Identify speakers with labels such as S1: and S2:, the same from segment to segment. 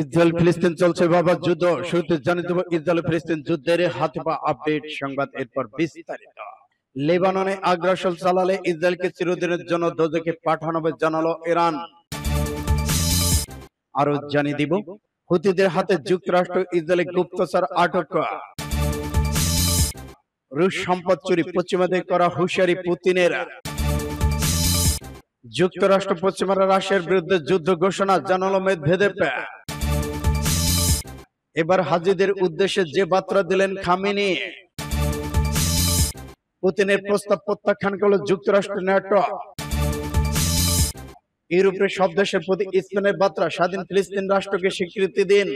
S1: Israel ফিলিস্তিন চলছে বাবা যুদ্ধ। শুরুতে জানিয়ে দেব ইসরায়েল ফিলিস্তিন যুদ্ধের হাতে পা আপডেট সংবাদ, এরপর বিস্তারিত। লেবাননে আগ্রাসন চালালে ইসরায়েলকে চিরদিনের জন্য দোজখে পাঠানো হবে জানালো ইরান। আরো জানিয়ে দিব হুতিদের হাতে যুক্তরাষ্ট্র ইসরায়েলে গুপ্তচর আটক। রুশ সম্পদ চুরি পশ্চিমাদের করা হুঁশিয়ারি পুতিনের। যুক্তরাষ্ট্র পশ্চিমারা রাশিয়ার বিরুদ্ধে যুদ্ধ ঘোষণা জানালো মেদভেদেভ। এবার হাজিদের উদ্দেশ্যে যে বার্তা দিলেন খামেনি। পুতিনের প্রস্তাব প্রত্যাখ্যান করল যুক্তরাষ্ট্র, ন্যাটো। ইউরোপের সব দেশের প্রতি স্পেনের বার্তা, স্বাধীন ফিলিস্তিন রাষ্ট্রকে স্বীকৃতি দিন।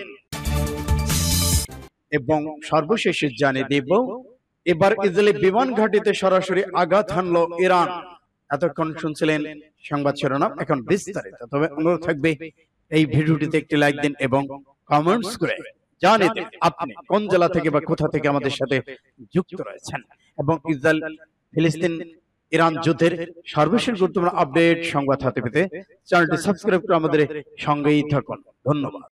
S1: এবং সর্বশেষে জানিয়ে দিব এবার ইসরায়েলি বিমান ঘাঁটিতে সরাসরি আঘাত হানলো ইরান। এতক্ষণ শুনছিলেন সংবাদ শিরোনাম, এখন বিস্তারিত। তবে অনুরোধ থাকবে এই ভিডিওটিতে একটি লাইক দিন এবং কমেন্টস করে জানিয়ে দিন আপনি কোন জেলা থেকে বা কোথা থেকে আমাদের সাথে যুক্ত রয়েছেন। এবং ইসরায়েল ফিলিস্তিন ইরান যুদ্ধের সর্বশেষ গুরুত্বপূর্ণ আপডেট সংবাদ হাতে পেতে চ্যানেলটি সাবস্ক্রাইব করে আমাদের সঙ্গেই থাকুন। ধন্যবাদ।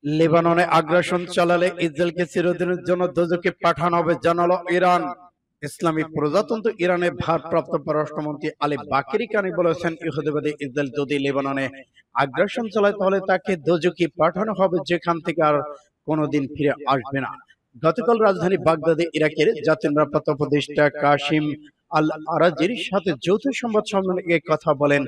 S1: লেবাননে আগ্রাসন চালালে ইসরায়েলকে চিরদিনের জন্য দোজখে পাঠানো হবে জানালো ইরান। ইসলামী প্রজাতন্ত্র ইরানের ভারপ্রাপ্ত পররাষ্ট্রমন্ত্রী আলী বাকেরি কানি বলেছেন, ইহুদিবাদী ইসরায়েল যদি লেবাননে আগ্রাসন চালায় তাহলে তাকে দোজখে পাঠানো হবে, যেখান থেকে আর কোনোদিন ফিরে আসবে না। গতকাল রাজধানী বাগদাদে ইরাকের জাতীয় নিরাপত্তা উপদেষ্টা কাসিম আল আরাজির সাথে যৌথ সংবাদ সম্মেলনে এই কথা বলেন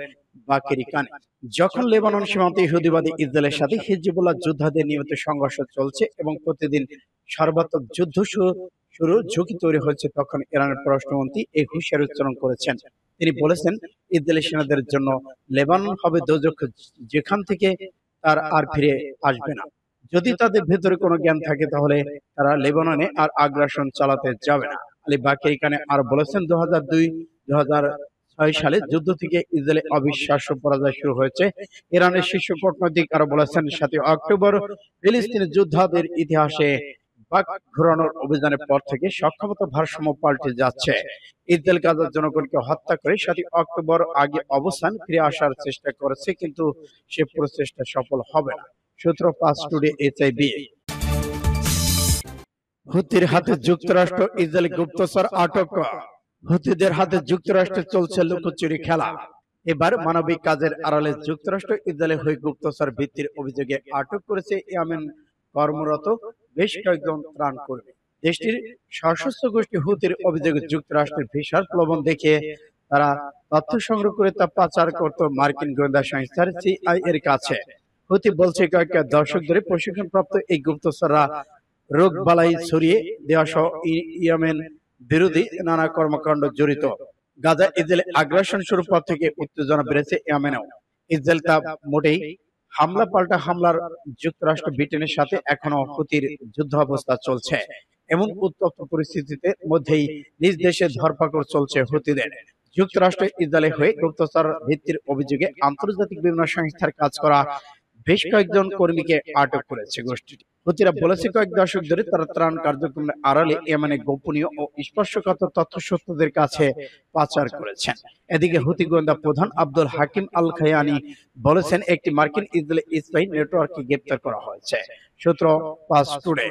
S1: বাকেরি কানি। যখন লেবানন সীমান্তে ইহুদিবাদী ইসরায়েলের সাথে হিজবুল্লাহ যোদ্ধাদের নিয়মিত সংঘর্ষ চলছে এবং প্রতিদিন সর্বাত্মক যুদ্ধ শুরু ঝুঁকি তৈরি হয়েছে, তখন ইরানের পররাষ্ট্রমন্ত্রী এই হুঁশিয়ারি উচ্চারণ করেছেন। তিনি বলেছেন, ইসরায়েলি সেনাদের জন্য লেবানন হবে দোজখ, যেখান থেকে তার আর ফিরে আসবে না। যদি তাদের ভেতরে কোনো জ্ঞান থাকে তাহলে তারা লেবাননে আর আগ্রাসন চালাতে যাবে না। আলী বাকেরি কানি আর বলেছেন, 2002-2006 সালে যুদ্ধ থেকে ইসরায়েলে অবিশ্বাস্য পরাজয় শুরু হয়েছে। ইরানের শীর্ষ কূটনৈতিক আরো বলেছেন, 7 অক্টোবর ফিলিস্তিনি যোদ্ধাদের ইতিহাসে বাক ঘোরানোর অভিযানের পর থেকে সক্ষমতা ভারসাম্য পাল্টে যাচ্ছে। ইসরায়েল গাজার জনগণকে হত্যা করে 7 অক্টোবর আগে অবস্থান ফিরে আসার চেষ্টা করেছে, কিন্তু সে প্রচেষ্টা সফল হবে না। সূত্র পাঁচ টুডে HIB। হুতির হাতে যুক্তরাষ্ট্র ইসরায়েলি গুপ্তচর আটক। হুতিদের হাতে যুক্তরাষ্ট্রে চলছে লুকোচুরি খেলা। এবার মানবিক কাজের আড়ালে যুক্তরাষ্ট্র ইসরায়েলে হয়ে গুপ্তচর ভিত্তির অভিযোগে আটক করেছে ইয়েমেন কর্মরত বেশ কয়েকজন ত্রাণ কর্মী। দেশটির সশস্ত্র গোষ্ঠী হুতির অভিযোগে যুক্তরাষ্ট্রের ভিসার প্রলোভন দেখে তারা তথ্য সংগ্রহ করে তা পাচার করত মার্কিন গোয়েন্দা সংস্থার CIA এর কাছে। হুতি বলছে, কয়েক দশক ধরে প্রশিক্ষণপ্রাপ্ত এই গুপ্তচররা রোগ বালাই ছড়িয়ে দেওয়া সহ ইয়েমেন বিরোধী নানা কর্মকাণ্ড জড়িত। গাজা ইসরায়েল আগ্রাসন শুরুর পর থেকে উত্তেজনা বেড়েছে ইয়েমেনেও। ইসরায়েল তা মোটেই হামলা পাল্টা হামলার যুক্তরাষ্ট্র ব্রিটেনের সাথে এখনো হুতির যুদ্ধ অবস্থা চলছে। এমন উত্তপ্ত পরিস্থিতিতে মধ্যেই নিজ দেশে ধরপাকড় চলছে হুতিদের। যুক্তরাষ্ট্র ইসরায়েলে হয়ে গুপ্তচর ভিত্তির অভিযোগে আন্তর্জাতিক বিভিন্ন সংস্থার কাজ করা বেশ কয়েকজন কর্মীকে আটক করেছে গোষ্ঠীটি। হুতিরা বলেছে, কয়েক দশক ধরে তারা ত্রাণ কার্যক্রমের আড়ালে ইয়েমেনে গোপনীয় ও স্পর্শকাতর তথ্যসূত্রদের কাছে পাচার করেছেন। এদিকে হুতি গোয়েন্দা প্রধান আব্দুল হাকিম আল খায়ানি বলেছেন, একটি মার্কিন ইসরায়েলি স্পাই নেটওয়ার্ককে গ্রেপ্তার করা হয়েছে। সূত্র পাঁচ টুডে।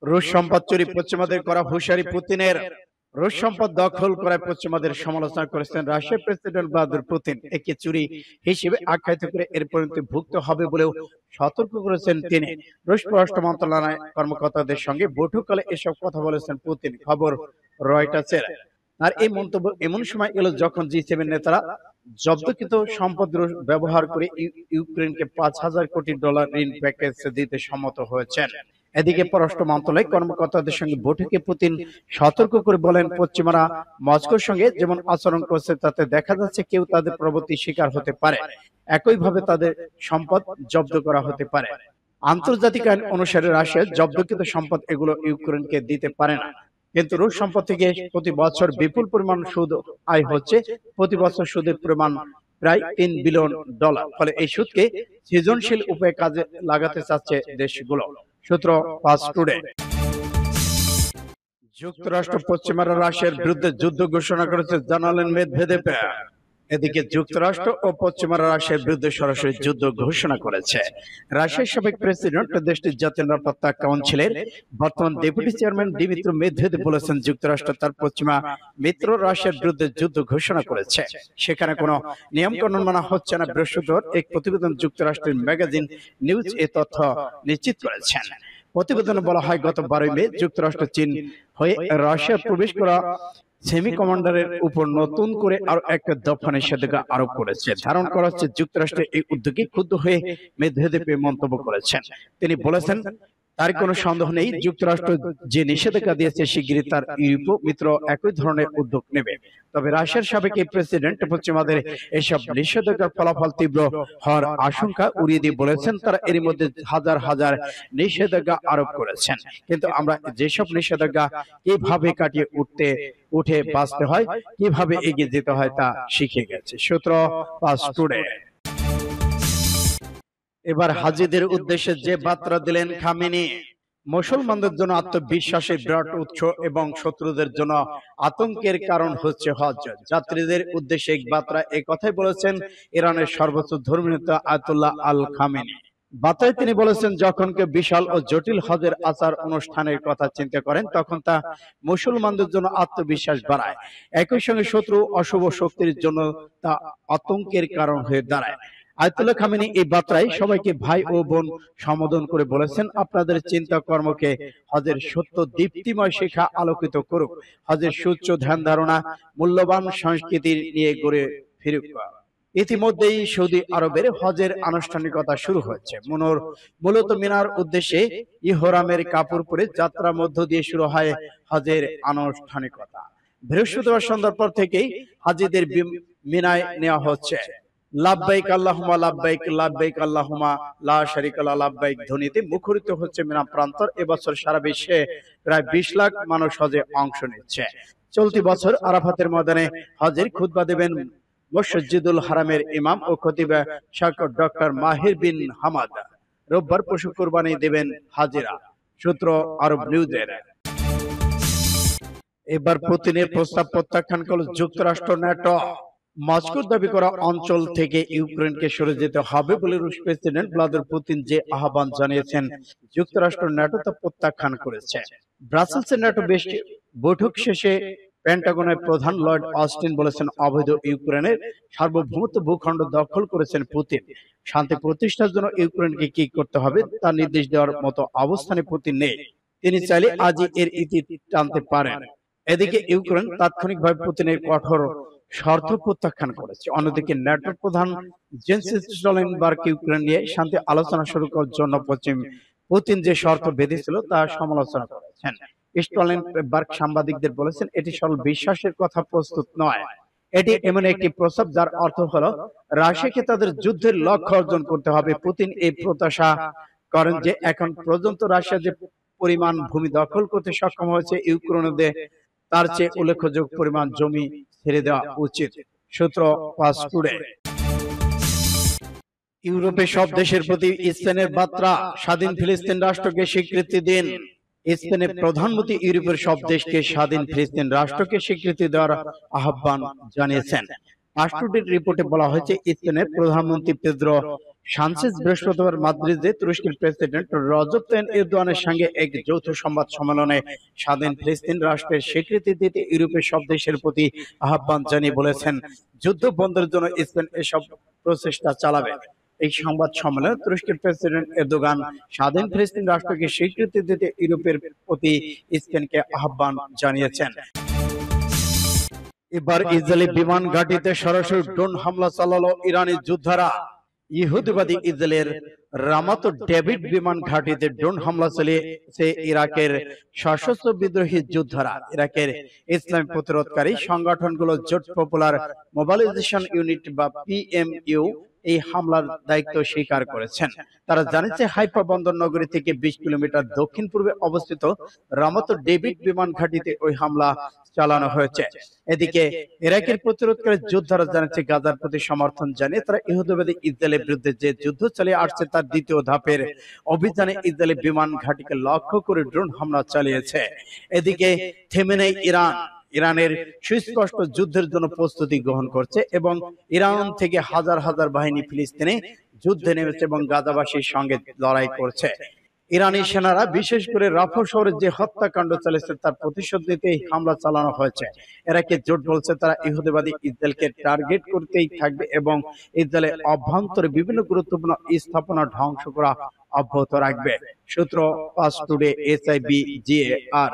S1: রুশ সম্পদ চুরি পশ্চিমাদের করা হুঁশিয়ারি পুতিনের। রুশ সম্পদ দখল করায় পশ্চিমাদের সমালোচনা করেছেন রাশিয়ার প্রেসিডেন্ট ভ্লাদিমির পুতিন। একে চুরি হিসেবে আখ্যায়িত করে এর পরিণতি ভুগতে হবে বলেও সতর্ক করেছেন তিনি। রুশ পররাষ্ট্র মন্ত্রণালয়ের কর্মকর্তাদের সঙ্গে বৈঠককালে এসব কথা বলেছেন পুতিন, খবর রয়টার্সের। আর এই মন্তব্য এমন সময় এলো যখন G7 নেতারা জব্দকৃত সম্পদ ব্যবহার করে ইউক্রেনকে $5,000 কোটি ঋণ প্যাকেজ দিতে সম্মত হয়েছেন। এদিকে পররাষ্ট্র মন্ত্রণালয় কর্মকর্তাদের সঙ্গে বৈঠকে পুতিন সতর্ক করে বলেন, পশ্চিমারা মস্কোর সঙ্গে যেমন আচরণ করছে তাতে দেখা যাচ্ছে কেউ তাদের প্রবৃত্তির শিকার হতে পারে। একইভাবে তাদের সম্পদ জব্দ করা হতে পারে। আন্তর্জাতিক আইন অনুসারে রাশিয়ার জব্দকৃত সম্পদ এগুলো ইউক্রেনকে দিতে পারে না, কিন্তু রুশ সম্পদ থেকে প্রতি বছর বিপুল পরিমাণ সুদ আয় হচ্ছে। প্রতি বছর সুদের পরিমাণ প্রায় $3 বিলিয়ন। ফলে এই সুদকে সৃজনশীল উপায়ে কাজে লাগাতে চাচ্ছে দেশগুলো। সূত্র পাঁচ টুডে। যুক্তরাষ্ট্র পশ্চিমারা রাশিয়ার বিরুদ্ধে যুদ্ধ ঘোষণা করেছে জানালেন মেদভেদেভ। এদিকে যুক্তরাষ্ট্র ও পশ্চিমারা রাশিয়ার বিরুদ্ধে সরাসরি যুদ্ধ ঘোষণা করেছে। রাশিয়ার সাবেক প্রেসিডেন্ট দেশটির জাতীয় নিরাপত্তা কাউন্সিলের বর্তমান ডেপুটি চেয়ারম্যান দিমিত্রি মেদভেদেভ বলেছেন, যুক্তরাষ্ট্র তার পশ্চিমা মিত্র রাশিয়ার বিরুদ্ধে যুদ্ধ ঘোষণা করেছে, সেখানে কোনো নিয়ম কানুন মানা হচ্ছে না। বৃহস্পতিবার এক প্রতিবেদন যুক্তরাষ্ট্রের ম্যাগাজিন নিউজ এ তথ্য নিশ্চিত করেছেন। প্রতিবেদনে বলা হয়, গত 12 মে যুক্তরাষ্ট্র চীন হয়ে রাশিয়া প্রবেশ করা সেমি কমান্ডারের উপর নতুন করে আরো একটা দফা নিষেধাজ্ঞা আরোপ করেছে। ধারণ করা হচ্ছে যুক্তরাষ্ট্রের এই উদ্যোগে ক্ষুব্ধ হয়ে মেদভেদেভ মন্তব্য করেছেন। তিনি বলেছেন, তার কোনো সন্দেহ নেই, যুক্তরাষ্ট্র যে নিষেধাজ্ঞা দিয়েছে শিগগিরই তার ইউরোপীয় মিত্র একই ধরনের উদ্যোগ নেবে। তবে রাশিয়ার সাবেক প্রেসিডেন্ট পশ্চিমাদের এসব নিষেধাজ্ঞার ফলাফল তীব্র হওয়ার আশঙ্কা উড়িয়ে দিয়ে বলেছেন, তারা এর মধ্যে হাজার হাজার নিষেধাজ্ঞা আরোপ করেছেন, কিন্তু আমরা যেসব নিষেধাজ্ঞা কিভাবে কাটিয়ে উঠে বাঁচতে হয়, কিভাবে এগিয়ে যেতে হয় তা শিখে গেছে। সূত্র পাস টুডে। এবার হাজিদের উদ্দেশ্যে যে বার্তা দিলেন খামেনি, মুসলমানদের জন্য আত্মবিশ্বাসের বিরাট উৎস এবং শত্রুদের জন্য আতঙ্কের কারণ হচ্ছে হজ। যাত্রীদের উদ্দেশ্যে এক বার্তা এই কথাই বলেছেন ইরানের সর্বোচ্চ ধর্মীয় নেতা আয়াতুল্লাহ আল খামেনি। বার্তায় তিনি বলেছেন, যখন কেউ বিশাল ও জটিল হজের আচার অনুষ্ঠানের কথা চিন্তা করেন, তখন তা মুসলমানদের জন্য আত্মবিশ্বাস বাড়ায়, একই সঙ্গে শত্রু অশুভ শক্তির জন্য তা আতঙ্কের কারণ হয়ে দাঁড়ায়। আয়াতুল্লাহ খামেনি এই বার্তায় সবাইকে ভাই ও বোন সম্বোধন করে বলেছেন, আপনাদের চিন্তা কর্মকে হজের সত্য দীপ্তিময় শিক্ষা আলোকিত করুক, হজের সুচ্চ ধ্যান ধারণা মূল্যবান সংস্কৃতি নিয়ে গড়ে ফিরুক। ইতিমধ্যেই সৌদি আরবের হজের আনুষ্ঠানিকতা শুরু হয়েছে। মূলত মিনার উদ্দেশ্যে ইহরামের কাপড় পরে যাত্রার মধ্য দিয়ে শুরু হয় হজের আনুষ্ঠানিকতা। বৃহস্পতিবার সন্ধ্যার পর থেকেই হাজিদের মিনায় নেওয়া হচ্ছে। লাব্বাইক আল্লাহুম্মা লাব্বাইক, লাব্বাইক আল্লাহুম্মা লা শারীকা লাক লাব্বাইক ধ্বনিতে মুখরিত হচ্ছে মিনা প্রান্তর। এবছর সারা বিশ্বে প্রায় 20 লাখ মানুষ হজে অংশ নিচ্ছে। চলতি বছর আরাফাতের ময়দানে হজের খুতবা দেবেন মসজিদুল হারামের ইমাম ও খতিব শায়খ ডক্টর মাহির বিন হামাদ। রোববার পশু কুরবানি দেবেন হাজিরা। সূত্র আরব নিউজের। এবার পুতিনের প্রস্তাব প্রত্যাখ্যান করল যুক্তরাষ্ট্র, ন্যাটো। মস্কোর দাবি করা অঞ্চল থেকে ইউক্রেনকে সরে যেতে হবে বলে রুশ প্রেসিডেন্ট ভ্লাদিমির পুতিন যে আহ্বান জানিয়েছেন, যুক্তরাষ্ট্র ন্যাটো তা প্রত্যাখ্যান করেছে। ব্রাসেলসের ন্যাটো বৈঠক শেষে পেন্টাগনের প্রধান লর্ড অস্টিন বলেছেন, অবৈধ ইউক্রেনের সার্বভৌমত্ব ভূখণ্ড দখল করেছেন পুতিন। শান্তি প্রতিষ্ঠার জন্য ইউক্রেনকে কি করতে হবে তা নির্দেশ দেওয়ার মতো অবস্থানে পুতিন নেই। তিনি চাইলে আজই এর ইতি টানতে পারেন। এদিকে ইউক্রেন তাৎক্ষণিকভাবে পুতিনের কঠোর শর্ত প্রত্যাখ্যান করেছে। অন্যদিকে ন্যাটোর প্রধান জেন্স স্টলটেনবার্গ ইউক্রেন নিয়ে শান্তি আলোচনা শুরু করার জন্য পুতিন যে শর্ত বেঁধেছিল তা সমালোচনা করেছেন। স্টলটেনবার্গ সাংবাদিকদের বলেছেন, এটি সরল বিশ্বাসের কথা প্রস্তুত নয়, এটি এমন একটি প্রস্তাব যার অর্থ হলো রাশিয়াকে তাদের যুদ্ধের লক্ষ্য অর্জন করতে হবে। পুতিন এই প্রত্যাশা করেন যে এখন পর্যন্ত রাশিয়া যে পরিমাণ ভূমি দখল করতে সক্ষম হয়েছে, ইউক্রেনদের তার চেয়ে উল্লেখযোগ্য পরিমাণ জমি ছেড়ে দেওয়া উচিত। সূত্র পাস টুডে। ইউরোপের সব দেশের প্রতি স্পেনের বার্তা, স্বাধীন ফিলিস্তিন রাষ্ট্রকে স্বীকৃতি দিন। স্পেনের প্রধানমন্ত্রী ইউরোপের সব দেশকে স্বাধীন ফিলিস্তিন রাষ্ট্রকে স্বীকৃতি দেওয়ার আহ্বান জানিয়েছেন। পাস টুডের রিপোর্টে বলা হয়েছে, স্পেনের প্রধানমন্ত্রী পেদ্রো সানচেজ বৃহস্পতিবার মাদ্রিদে তুরস্কের প্রেসিডেন্ট রজব তাইয়িপ এরদোয়ানের সঙ্গে এক যৌথ সংবাদ সম্মেলনে স্বাধীন ফিলিস্তিন রাষ্ট্রের স্বীকৃতি দিতে ইউরোপের সব দেশের প্রতি আহ্বান জানিয়ে বলেছেন, যুদ্ধ বন্ধের জন্য স্পেন এসব প্রচেষ্টা চালাবে। এই সংবাদ সম্মেলনে তুরস্কের প্রেসিডেন্ট এরদোগান স্বাধীন ফিলিস্তিন রাষ্ট্রকে স্বীকৃতি দিতে ইউরোপের প্রতি স্পেনকে আহ্বান জানিয়েছেন। এবার ইসরায়েলি বিমান ঘাঁটিতে সরাসরি ড্রোন হামলা চালালো ইরানি যোদ্ধারা। ইহুদিবাদী ইসরায়েলের রামাত ডেভিড বিমান ঘাঁটিতে ড্রোন হামলা চালিয়েছে ইরাকের সশস্ত্র বিদ্রোহী যোদ্ধারা। ইরাকের ইসলামী প্রতিরোধকারী সংগঠনগুলো জোট পপুলার মোবিলাইজেশন ইউনিট বা পিএমইউ এই হামলার দায়িত্ব স্বীকার করেছেন। তারা জানিয়েছে, হাইফা বন্দর নগরী থেকে 20 কিলোমিটার দক্ষিণ পূর্বে অবস্থিত রামাত ডেভিড বিমান ঘাঁটিতে ওই হামলা চালানো হয়েছে। এদিকে ইরাকের প্রতিরোধকারী যোদ্ধারা জানিয়েছে, গাজার প্রতি সমর্থন জানিয়ে তারা ইহুদিবাদী ইসরায়েলের বিরুদ্ধে যে যুদ্ধ চালিয়ে আসছে তার দ্বিতীয় ধাপের অভিযানে ইসরায়েলি বিমান ঘাঁটিকে লক্ষ্য করে ড্রোন হামলা চালিয়েছে। এদিকে থেমে নেই ইরান। ইরানের সুস্পষ্ট যুদ্ধের জন্য প্রস্তুতি গ্রহণ করছে এবং ইরান থেকে হাজার হাজার বাহিনী ফিলিস্তিনে যুদ্ধে নেমেছে এবং গাজাবাসীর সঙ্গে লড়াই করছে। ইরানি সেনারা বিশেষ করে রাফা শহরে যে হত্যাকাণ্ড চালিয়েছে তার প্রতিশোধ নিতে এই হামলা চালানো হয়েছে। এরাকে জোট বলছে, তারা ইহুদিবাদী ইসরায়েলকে টার্গেট করতেই থাকবে এবং ইসরায়েলের অভ্যন্তরে বিভিন্ন গুরুত্বপূর্ণ স্থাপনা ধ্বংস করা অব্যাহত রাখবে। সূত্র পাঁচ টুডে, SIBGAR।